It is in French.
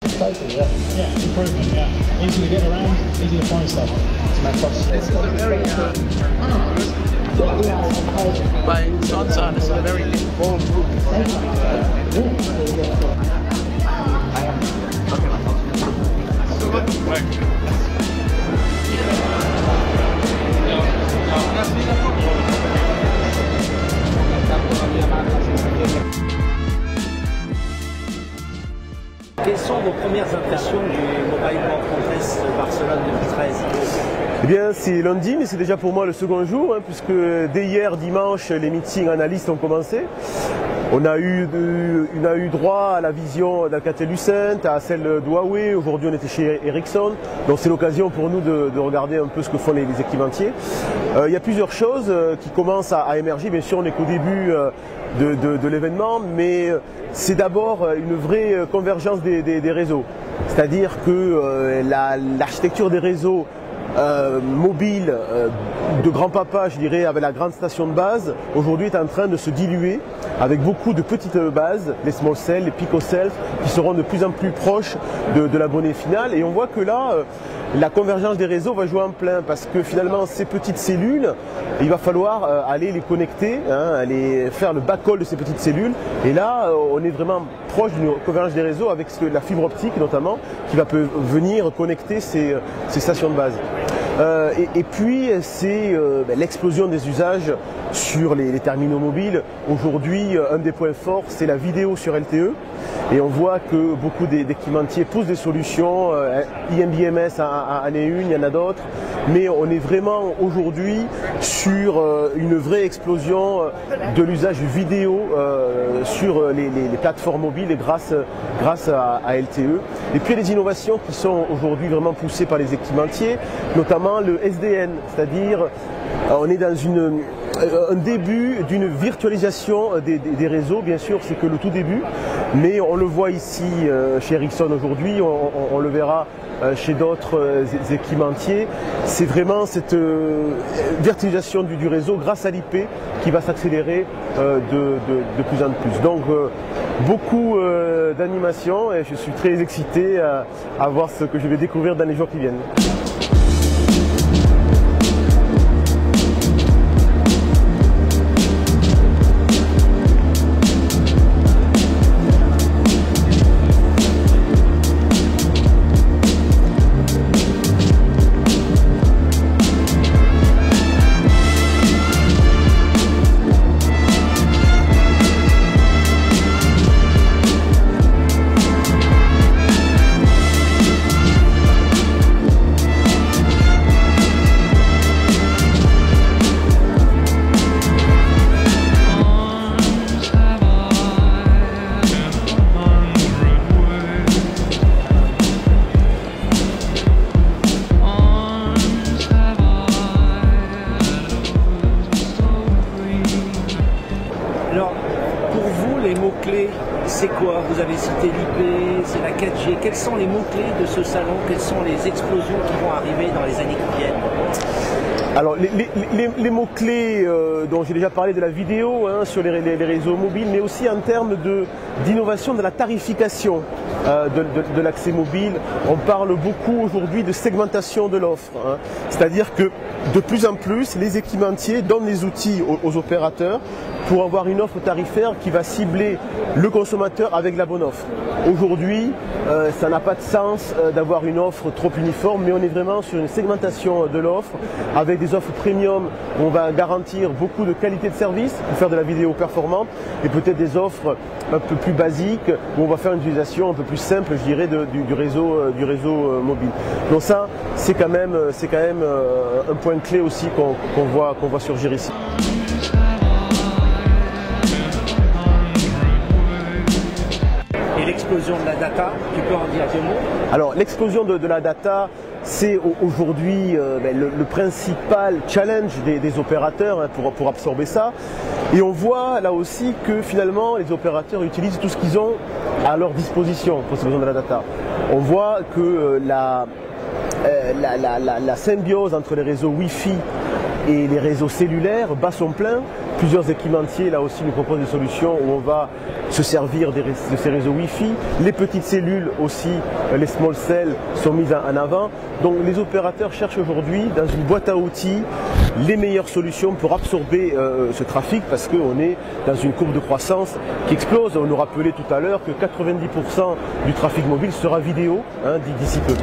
Totally, yeah. Yeah, improvement, yeah. Easy to get around, easy to find stuff. This is a very, by Sansa, this is a very informed group. Quelles sont vos premières impressions du Mobile World Congress de Barcelone 2013? Eh bien, c'est lundi, mais c'est déjà pour moi le second jour, puisque dès hier, dimanche, les meetings analystes ont commencé. On a eu droit à la vision d'Alcatel-Lucent, à celle de Huawei. Aujourd'hui, on était chez Ericsson. Donc, c'est l'occasion pour nous de regarder un peu ce que font les équipementiers. Il y a plusieurs choses qui commencent à émerger. Bien sûr, on n'est qu'au début de l'événement, mais c'est d'abord une vraie convergence des réseaux. C'est-à-dire que l'architecture des réseaux mobile de grand-papa, je dirais, avec la grande station de base, aujourd'hui est en train de se diluer avec beaucoup de petites bases, les small cells, les picocells, qui seront de plus en plus proches de l'abonné final. Et on voit que là, la convergence des réseaux va jouer en plein, parce que finalement, ces petites cellules, il va falloir aller les connecter, aller faire le backhaul de ces petites cellules. Et là, on est vraiment proche d'une convergence des réseaux avec la fibre optique notamment, qui va venir connecter ces stations de base. Et puis c'est l'explosion des usages sur les terminaux mobiles. Aujourd'hui, un des points forts, c'est la vidéo sur LTE. Et on voit que beaucoup d'équipementiers posent des solutions. IMBMS en est une, il y en a d'autres. Mais on est vraiment aujourd'hui sur une vraie explosion de l'usage vidéo sur les plateformes mobiles grâce à LTE. Et puis il y a des innovations qui sont aujourd'hui vraiment poussées par les équipementiers, notamment le SDN, c'est-à-dire on est dans un début d'une virtualisation des réseaux. Bien sûr, c'est que le tout début, mais on le voit ici chez Ericsson aujourd'hui, on le verra chez d'autres équipementiers. C'est vraiment cette virtualisation du réseau grâce à l'IP qui va s'accélérer de plus en plus. Donc beaucoup d'animation, et je suis très excité à voir ce que je vais découvrir dans les jours qui viennent. Alors, pour vous, les mots-clés, c'est quoi? Vous avez cité l'IP, c'est la 4G. Quels sont les mots-clés de ce salon? Quelles sont les explosions qui vont arriver dans les années qui viennent? Alors, les mots-clés dont j'ai déjà parlé de la vidéo sur les réseaux mobiles, mais aussi en termes d'innovation de la tarification de l'accès mobile. On parle beaucoup aujourd'hui de segmentation de l'offre. C'est-à-dire que de plus en plus, les équipementiers donnent les outils aux opérateurs pour avoir une offre tarifaire qui va cibler le consommateur avec la bonne offre. Aujourd'hui, ça n'a pas de sens d'avoir une offre trop uniforme, mais on est vraiment sur une segmentation de l'offre avec des offres premium où on va garantir beaucoup de qualité de service pour faire de la vidéo performante, et peut-être des offres un peu plus basiques où on va faire une utilisation un peu plus simple, je dirais, du réseau mobile. Donc ça, c'est quand même un point clé aussi qu'on voit surgir ici. L'explosion de la data, tu peux en dire deux mots? Alors l'explosion de la data, c'est aujourd'hui le principal challenge des opérateurs pour absorber ça. Et on voit là aussi que finalement les opérateurs utilisent tout ce qu'ils ont à leur disposition pour cette besoin de la data. On voit que la symbiose entre les réseaux Wi-Fi et les réseaux cellulaires bat son plein. Plusieurs équipementiers là aussi nous proposent des solutions où on va se servir de ces réseaux Wi-Fi. Les petites cellules aussi, les small cells sont mises en avant. Donc les opérateurs cherchent aujourd'hui dans une boîte à outils les meilleures solutions pour absorber ce trafic parce qu'on est dans une courbe de croissance qui explose. On nous rappelait tout à l'heure que 90% du trafic mobile sera vidéo d'ici peu.